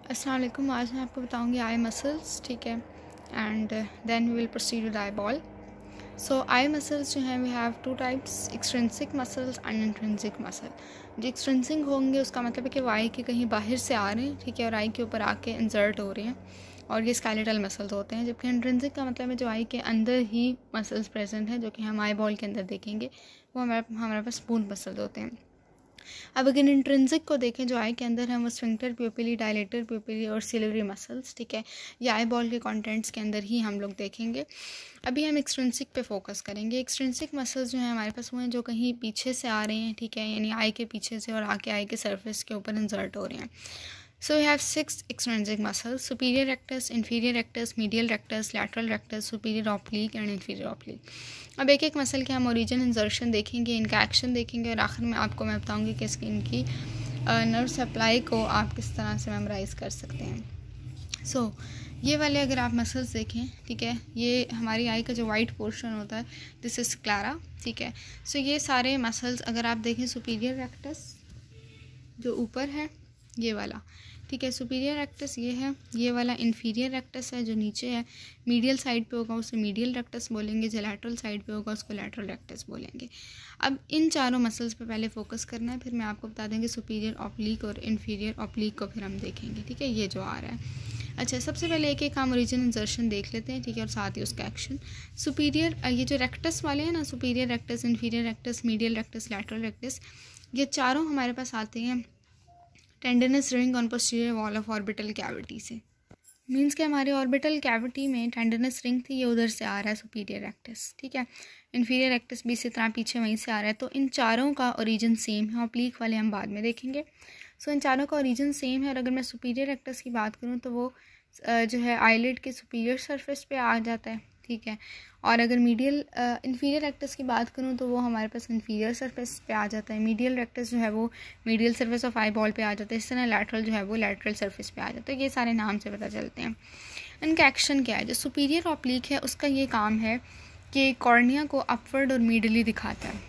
अस्सलाम वालेकुम। आज मैं आपको बताऊंगी आई मसल्स, ठीक है, and then we will proceed with eyeball. So eye muscles जो हैं we have two types, extrinsic muscles and intrinsic muscle. जो एक्सट्रिंसिक होंगे उसका मतलब है कि वो आई के कहीं बाहर से आ रहे हैं, ठीक है, और आई के ऊपर आके इंसर्ट हो रहे हैं और ये स्केलेटल मसल्स होते हैं। जबकि इंट्रिंसिक का मतलब है जो आई के अंदर ही मसल्स प्रेजेंट हैं, जो कि हम आई बॉल के अंदर देखेंगे, वो हमारे पास स्मूथ मसल्स होते हैं। अब अगर इंट्रिंसिक को देखें जो आई के अंदर है वो स्फिंक्टर प्यूपिली, डायलेटर प्यूपिली और सिलिवरी मसल्स, ठीक है, ये आई बॉल के कंटेंट्स के अंदर ही हम लोग देखेंगे। अभी हम एक्सट्रिंसिक पे फोकस करेंगे। एक्सट्रिंसिक मसल्स जो है हमारे पास वो हैं जो कहीं पीछे से आ रहे हैं, ठीक है, यानी आई के पीछे से और आके आई के सरफेस के ऊपर इंसर्ट हो रहे हैं। So we have 6 extrinsic muscles: superior rectus, inferior rectus, medial rectus, lateral rectus, superior oblique and inferior oblique। अब एक एक मसल के हम ओरिजिन, इंसर्शन देखेंगे, इनका एक्शन देखेंगे और आखिर में आपको मैं बताऊंगी कि इसकी इनकी नर्व सप्लाई को आप किस तरह से मेमोराइज़ कर सकते हैं। सो ये वाले अगर आप मसल्स देखें, ठीक है, ये हमारी आई का जो वाइट पोर्शन होता है, दिस इज़ क्लारा, ठीक है। सो ये सारे मसल्स अगर आप देखें, सुपीरियर रेक्टस जो ऊपर है ये वाला, ठीक है, सुपीरियर रेक्टस ये है, ये वाला इन्फीरियर रेक्टस है जो नीचे है, मीडियल साइड पे होगा उसे मीडियल रेक्टस बोलेंगे, जो लैटरल साइड पे होगा उसको लैटरल रेक्टस बोलेंगे। अब इन चारों मसल्स पे पहले फोकस करना है, फिर मैं आपको बता देंगे सुपीरियर ऑब्लिक और इन्फीरियर ऑब्लिक को फिर हम देखेंगे, ठीक है, ये जो आ रहा है। अच्छा, सबसे पहले एक एक हम ओरिजिन इंसर्शन देख लेते हैं, ठीक है, और साथ ही उसका एक्शन। सुपीरियर ये जो रेक्टस वाले हैं ना, superior rectus, inferior rectus, medial rectus, lateral rectus, ये चारों हमारे पास आते हैं tendinous ring on posterior wall of orbital cavity से। मींस कि हमारे ऑर्बिटल कैविटी में टेंडनस रिंग थी, ये उधर से आ रहा है सुपीरियर रेक्टस, ठीक है, इन्फीरियर रेक्टस भी इसी तरह पीछे वहीं से आ रहा है। तो इन चारों का ओरिजिन सेम है, ऑब्लिक वाले हम बाद में देखेंगे। सो इन चारों का ओरिजिन सेम है और अगर मैं सुपीरियर रेक्टस की बात करूँ तो वो जो है आईलिड के सुपीरियर सरफेस पे आ जाता है, ठीक है, और अगर मीडियल इन्फीरियर रेक्टस की बात करूँ तो वो हमारे पास इन्फीरियर सरफेस पे आ जाता है। मीडियल रेक्टस जो है वो medial surface of eye ball पे आ जाता है। इस तरह लैटरल जो है वो लैटरल सरफेस पे आ जाता है। ये सारे नाम से पता चलते हैं। इनका एक्शन क्या है? जो सुपीरियर ऑब्लिक है उसका ये काम है कि कॉर्निया को अपवर्ड और मिडली दिखाता है,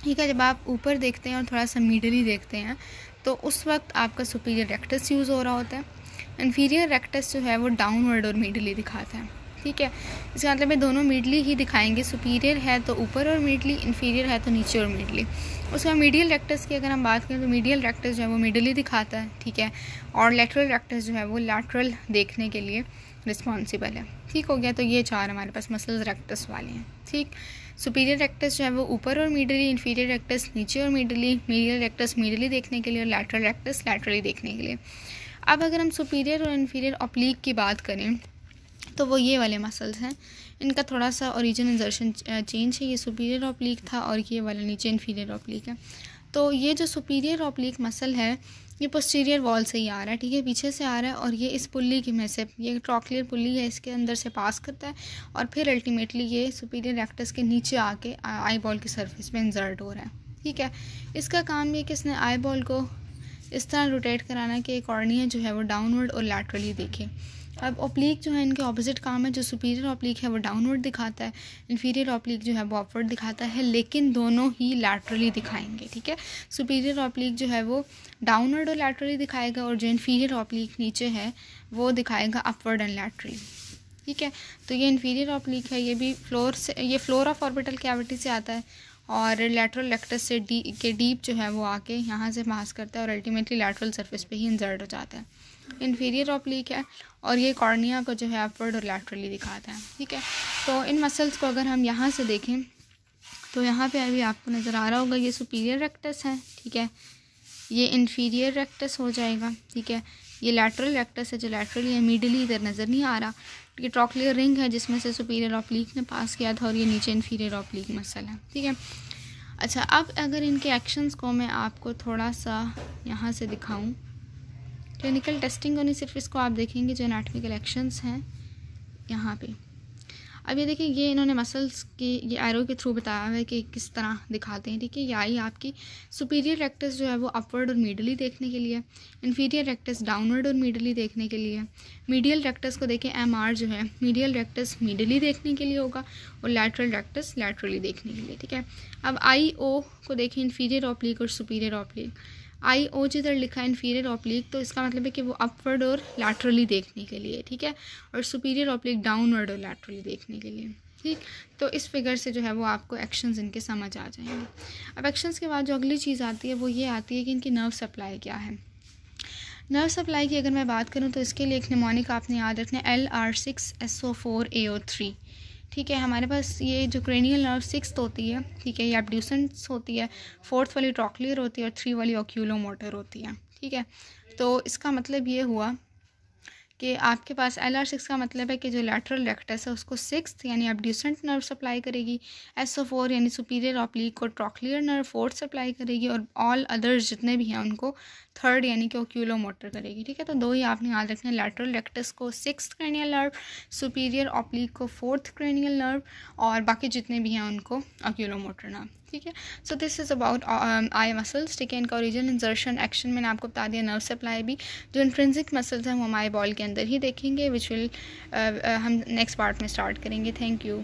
ठीक है। जब आप ऊपर देखते हैं और थोड़ा सा मिडली देखते हैं तो उस वक्त आपका सुपीरियर रेक्टस यूज़ हो रहा होता है। इन्फीरियर रेक्टस जो है वो डाउनवर्ड और मिडली दिखाता है, ठीक है। इसका मतलब है दोनों मिडली ही दिखाएंगे। सुपीरियर है तो ऊपर और मिडली, इन्फीरियर है तो नीचे और मिडली। उसका मीडियल रेक्टस की अगर हम बात करें तो मीडियल रेक्टस जो है वो मिडली दिखाता है, ठीक है, और लेटरल रेक्टस जो है वो लैटरल देखने के लिए रिस्पॉन्सिबल है, ठीक हो गया। तो ये चार हमारे पास मसल्स रेक्टस वाले हैं, ठीक। सुपीरियर रेक्टस जो है वो ऊपर और मिडली, इन्फीरियर रेक्टस नीचे और मिडली, मीडियल रेक्टस मिडली देखने के लिए और लैटरल रेक्टस लैटरली देखने के लिए। अब अगर हम सुपीरियर और इन्फीरियर ऑब्लिक की बात करें तो वो ये वाले मसल्स हैं। इनका थोड़ा सा ओरिजिन इंसर्शन चेंज है, ये सुपीरियर ऑब्लिक था और ये वाला नीचे इन्फीरियर ऑब्लिक है। तो ये जो सुपीरियर ऑब्लिक मसल है ये पोस्टीरियर वॉल से ही आ रहा है, ठीक है, पीछे से आ रहा है और ये इस पुल्ली की में से, ये ट्रॉक्लियर पुल्ली है, इसके अंदर से पास करता है और फिर अल्टीमेटली ये सुपीरियर रेक्टस के नीचे आके आई बॉल की सरफेस पे इंसर्ट हो रहा है, ठीक है। इसका काम ये कि इसने आई बॉल को इस तरह रोटेट कराना कि कॉर्निया जो है वो डाउनवर्ड और लैटरली देखे। अब ऑब्लिक जो है इनके ऑपोजिट काम है। जो सुपीरियर ऑब्लिक है वो डाउनवर्ड दिखाता है, इन्फीरियर ऑब्लिक जो है वो अपवर्ड दिखाता है, लेकिन दोनों ही लैटरली दिखाएंगे, ठीक है। सुपीरियर ऑब्लिक जो है वो डाउनवर्ड और लैटरली दिखाएगा और जो इन्फीरियर ऑब्लिक नीचे है वो दिखाएगा अपवर्ड एंड लैटरली, ठीक है। तो ये इन्फीरियर ऑब्लिक है, ये भी फ्लोर ऑफ ऑर्बिटल कैविटी से आता है और लैटरल रेक्टस से डीप जो है वो आके यहाँ से पास करता है और अल्टीमेटली लैटरल सरफेस पे ही इंसर्ट हो जाता है। इन्फीरियर ऑब्लिक है और ये कॉर्निया को जो है अपवर्ड और लैटरली दिखाता है, ठीक है। तो इन मसल्स को अगर हम यहाँ से देखें तो यहाँ पे अभी आपको नज़र आ रहा होगा ये सुपीरियर रेक्टस है, ठीक है, ये इन्फीरियर रेक्टस हो जाएगा, ठीक है, ये लैटरल रेक्टस है जो लैटरली है, मिडली इधर नज़र नहीं आ रहा, ये ट्रॉक्लियर रिंग है जिसमें से सुपीरियर ऑब्लिक ने पास किया था और ये नीचे इन्फीरियर ऑब्लिक मसल है, ठीक है। अच्छा, अब अगर इनके एक्शंस को मैं आपको थोड़ा सा यहाँ से दिखाऊँ, क्लिनिकल टेस्टिंग होनी सिर्फ इसको आप देखेंगे जो एनाटॉमिकल एक्शंस हैं यहाँ पे। अब ये देखिए, ये इन्होंने मसल्स की ये एरो के थ्रू बताया हुआ है कि किस तरह दिखाते हैं, ठीक है। ये आई आपकी सुपीरियर रेक्टस जो है वो अपवर्ड और मिडली देखने के लिए, इन्फीरियर रेक्टस डाउनवर्ड और मिडली देखने के लिए, मीडियल रेक्टस को देखें MR जो है मीडियल रेक्टस मिडली देखने के लिए होगा और लैटरल रेक्टस लैटरली देखने के लिए, ठीक है। अब IO को देखें, इन्फीरियर ऑब्लिक और सुपीरियर ऑब्लिक। IO जिधर लिखा है इन्फीरियर ऑब्लिक, तो इसका मतलब है कि वो अपवर्ड और लैटरली देखने के लिए, ठीक है, और सुपीरियर ऑब्लिक डाउनवर्ड और लैटरली देखने के लिए, ठीक। तो इस फिगर से जो है वो आपको एक्शंस इनके समझ आ जाएंगे। अब एक्शंस के बाद जो अगली चीज़ आती है वो ये आती है कि इनकी नर्व सप्लाई क्या है। नर्व सप्लाई की अगर मैं बात करूँ तो इसके लिए एक निमोनिक आपने याद रखना है LR6SO4AO3, ठीक है। हमारे पास ये जो क्रेनियल नर्व 6 होती है, ठीक है, ये एब्ड्यूसेंस होती है, 4th वाली ट्रॉक्लियर होती है और 3 वाली ओक्यूलोमोटर होती है, ठीक है। तो इसका मतलब ये हुआ कि आपके पास LR6 का मतलब है कि जो लैटरल रेक्टस है उसको 6th यानी एब्ड्यूसेंट नर्व सप्लाई करेगी, SO4 यानी सुपीरियर ऑब्लिक को ट्रॉक्लियर नर्व 4th सप्लाई करेगी, और ऑल अदर्स जितने भी हैं उनको 3rd यानी कि ओक्यूलोमोटर करेगी, ठीक है। तो दो ही आपने याद रखना है, लैटरल रेक्टस को 6th cranial nerve, superior oblique को 4th क्रेनियल नर्व, और बाकी जितने भी हैं उनको ओक्यूलोमोटर नर्व, ठीक है। So this is about I muscles, ठीक है। इनका ओरिजिन, इंसर्शन, एक्शन मैंने आपको बता दिया। नर्व सप्लाई भी, जो इंट्रिंसिक मसल्स हैं वो हम आई बॉल के अंदर ही देखेंगे, विच विल हम नेक्स्ट पार्ट में स्टार्ट करेंगे। Thank you.